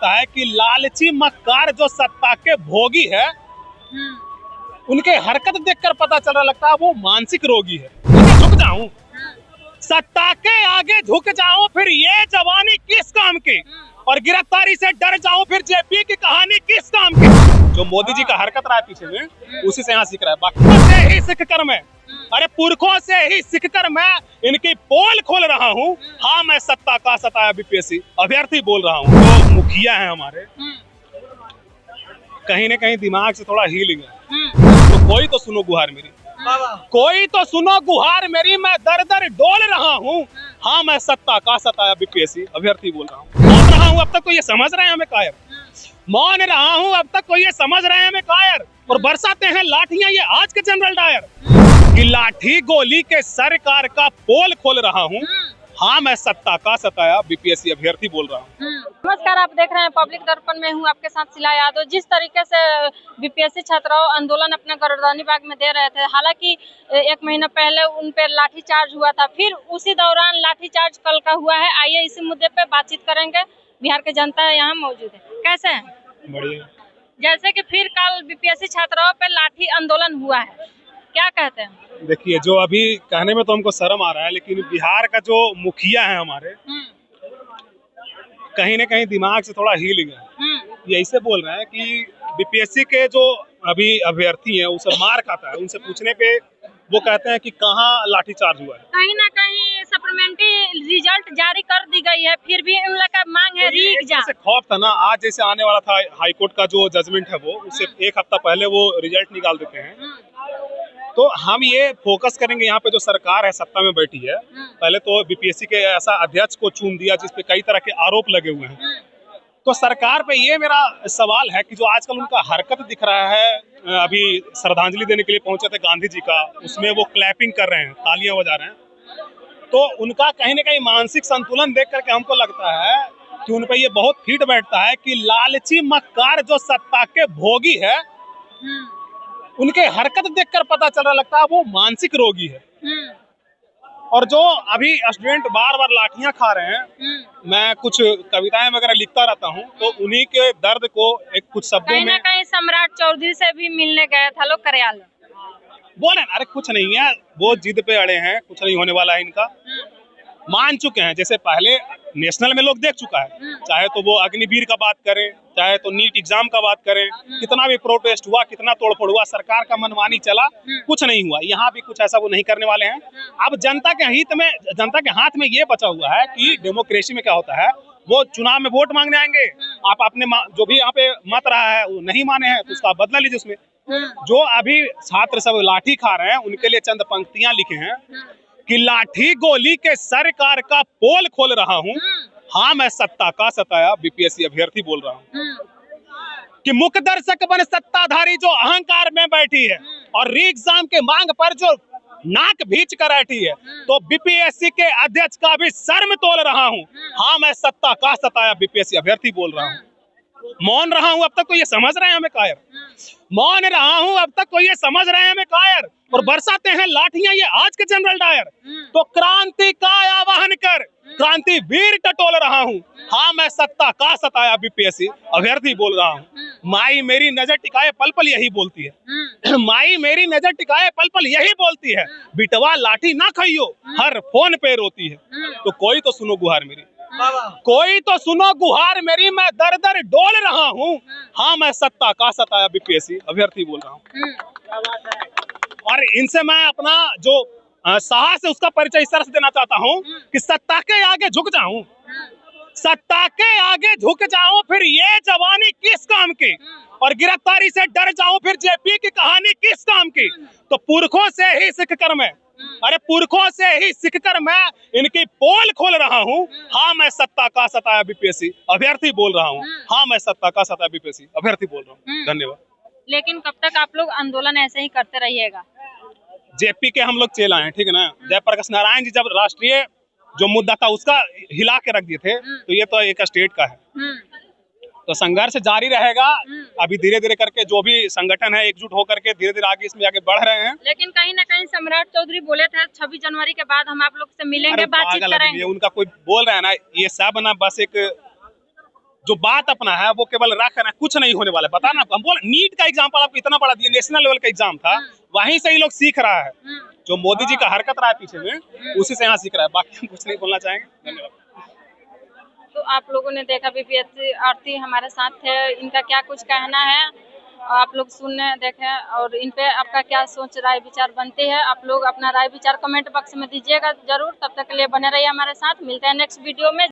बैठता है कि लालची मक्कार जो सत्ता के भोगी है, उनके हरकत देखकर पता चल रहा लगता है वो मानसिक रोगी है। झुक जाऊं, सत्ता के आगे झुक जाऊं, फिर ये जवानी किस काम की, और गिरफ्तारी से डर जाऊं, फिर जेपी की कहानी किस काम की। जो मोदी जी का हरकत रहा है पीछे में, उसी से यहाँ सीख रहा है। बाकी से ही सीख कर मैं, अरे पुरखों से ही सीख कर मैं इनकी पोल खोल रहा हूँ। हाँ, मैं सत्ता का सताया बीपीएससी अभ्यर्थी बोल रहा हूँ। जो मुखिया है हमारे, कहीं न कहीं दिमाग से थोड़ा हीलिंग है, तो कोई तो सुनो गुहार मेरी, कोई तो सुनो गुहार मेरी, मैं दर दर डोल रहा हूँ। हाँ, मैं सत्ता का सताया बीपीएससी अभ्यर्थी बोल रहा हूँ। मौन रहा हूँ अब तक, तो ये समझ रहे हैं हमें कायर। मौन रहा हूँ अब तक, तो ये समझ रहे हैं हमें कायर, और बरसाते हैं लाठियां ये आज के जनरल डायर, कि लाठी गोली के सरकार का पोल खोल रहा हूँ। हाँ, मैं सत्ता का सताया बीपीएससी अभ्यर्थी बोल रहा हूँ। नमस्कार, आप देख रहे हैं पब्लिक दर्पण में हूँ आपके साथ शिला यादव। जिस तरीके से बीपीएससी छात्राओं आंदोलन अपने गर्दनी बाग में दे रहे थे, हालांकि एक महीना पहले उन पर लाठीचार्ज हुआ था, फिर उसी दौरान लाठीचार्ज कल का हुआ है। आइए इसी मुद्दे पे बातचीत करेंगे। बिहार के जनता यहाँ मौजूद है। कैसे हैं? बढ़िया। जैसे कि फिर कल बीपीएससी छात्राओं पे लाठी आंदोलन हुआ है, क्या कहते हैं? देखिए, जो अभी कहने में तो हमको शर्म आ रहा है, लेकिन बिहार का जो मुखिया है हमारे, कहीं न कहीं दिमाग से थोड़ा हीलिंग है। ये ऐसे बोल रहे हैं कि बीपीएससी के जो अभी अभ्यर्थी हैं उसे मार खाता है। उनसे पूछने पे वो कहते हैं कि कहाँ लाठीचार्ज हुआ है। कहीं ना कहीं सप्लीमेंट्री रिजल्ट जारी कर दी गई है, फिर भी उन लोग का मांग है रीक जा। जैसे खौफ था ना, आज जैसे आने वाला था हाईकोर्ट का जो जजमेंट है, वो उससे एक हफ्ता पहले वो रिजल्ट निकाल देते हैं। तो हम ये फोकस करेंगे यहाँ पे जो सरकार है सत्ता में बैठी है। पहले तो बीपीएससी के ऐसा अध्यक्ष को चुन दिया जिसपे कई तरह के आरोप लगे हुए हैं। तो सरकार पे ये मेरा सवाल है कि जो आजकल उनका हरकत दिख रहा है, अभी श्रद्धांजलि देने के लिए पहुंचे थे गांधी जी का, उसमें वो क्लैपिंग कर रहे हैं, तालियां बजा रहे हैं, तो उनका कहीं ना कहीं मानसिक संतुलन देख करके हमको लगता है कि उन पे ये बहुत फिट बैठता है कि लालची मक्कार जो सत्ता के भोगी है, उनके हरकत देखकर पता चल रहा लगता है वो मानसिक रोगी है। और जो अभी स्टूडेंट बार बार लाठियां खा रहे हैं, मैं कुछ कविताएं वगैरह लिखता रहता हूं, तो उन्हीं के दर्द को एक कुछ शब्दों में, कहीं सम्राट चौधरी से भी मिलने गए था लोग कार्यालय, बोले अरे कुछ नहीं है, वो जिद पे अड़े हैं, कुछ नहीं होने वाला है इनका। मान चुके हैं, जैसे पहले नेशनल में लोग देख चुका है, चाहे तो वो अग्निवीर का बात करें, चाहे तो नीट एग्जाम का बात करें, कितना भी प्रोटेस्ट हुआ, कितना तोड़फोड़ हुआ, सरकार का मनमानी चला, कुछ नहीं हुआ। यहाँ भी कुछ ऐसा वो नहीं करने वाले हैं। अब जनता के हित में, जनता के हाथ में ये बचा हुआ है कि डेमोक्रेसी में क्या होता है, वो चुनाव में वोट मांगने आएंगे, आप अपने जो भी यहाँ पे मत रहा है वो नहीं माने हैं तो उसका बदला लीजिए। उसमें जो अभी छात्र सब लाठी खा रहे हैं, उनके लिए चंद पंक्तियां लिखे हैं कि लाठी गोली के सरकार का पोल खोल रहा हूँ। हाँ, मैं सत्ता का सताया बीपीएससी अभ्यर्थी बोल रहा हूँ। कि मुख्य दर्शक बन सत्ताधारी जो अहंकार में बैठी है और री एग्जाम के मांग पर जो नाक भींच कर बैठी है, तो बीपीएससी के अध्यक्ष का भी शर्म तोल रहा हूँ। हाँ, मैं सत्ता का सताया बीपीएससी अभ्यर्थी बोल रहा हूँ। मौन रहा हूँ अब तक, तो ये समझ रहे हैं हमें कायर। मौन रहा हूँ अब तक, तो ये समझ रहे हैं हमें कायर, और बरसाते हैं लाठियां ये आज के जनरल डायर। तो क्रांति का आवाहन कर क्रांति वीर टटोल रहा हूँ। हाँ, मैं सत्ता का सताया बीपीएससी अभ्यर्थी बोल रहा हूँ। माई मेरी नजर टिकाए पल पल यही बोलती है। माई मेरी नजर टिकाए पल पल यही बोलती है, बिटवा लाठी ना खाइयो हर फोन पे रोती है। तो कोई तो सुनो गुहार मेरी, कोई तो सुनो गुहार मेरी, मैं दर दर डोल रहा हूँ। हाँ, मैं सत्ता का सताया बीपीएससी अभ्यर्थी बोल रहा हूँ। और इनसे मैं अपना जो साहस है उसका परिचय इस तरह से देना चाहता हूँ कि सत्ता के आगे झुक जाऊं, सत्ता के आगे झुक जाऊं, फिर ये जवानी किस काम की, और गिरफ्तारी से डर जाऊं, फिर जेपी की कहानी किस काम की। तो पुरखों से ही सीख कर मैं, अरे पुरखों से ही सीख कर मैं इनकी पोल खोल रहा हूँ। हाँ, मैं सत्ता का सताया बीपीएससी अभ्यर्थी बोल रहा हूँ। हाँ, मैं सत्ता का सताया बीपीएससी अभ्यर्थी बोल रहा हूँ। धन्यवाद। लेकिन कब तक आप लोग आंदोलन ऐसे ही करते रहिएगा? जेपी के हम लोग चेला हैं, ठीक है ना। जयप्रकाश नारायण जी जब राष्ट्रीय जो मुद्दा था उसका हिला के रख दिए थे, तो ये तो एक स्टेट का है। तो संघर्ष जारी रहेगा। अभी धीरे धीरे करके जो भी संगठन है एकजुट होकर के धीरे धीरे आगे इसमें आगे बढ़ रहे हैं। लेकिन कहीं ना कहीं सम्राट चौधरी बोले थे 26 जनवरी के बाद हम आप लोग से मिलेंगे, बातचीत करेंगे। उनका कोई बोल रहा है ना, ये सब ना बस एक जो बात अपना है वो केवल रख रहे हैं, कुछ नहीं होने वाला है। पता ना, हम बोल नीट का एग्जाम्पल आपको इतना बड़ा दिया, नेशनल लेवल का एग्जाम था, वहीं से ही लोग सीख रहा है। जो मोदी जी का हरकत रहा है पीछे में, उसी से यहाँ सीख रहा है। बाकी हम कुछ नहीं बोलना चाहेंगे। धन्यवाद। तो आप लोगों ने देखा बीपीएससी आरती हमारे साथ थे, इनका क्या कुछ कहना है आप लोग सुनने देखें, और इन पे आपका क्या सोच राय विचार बनती है। आप लोग अपना राय विचार कमेंट बॉक्स में दीजिएगा जरूर। तब तक के लिए बने रहिए हमारे साथ, मिलते हैं नेक्स्ट वीडियो में।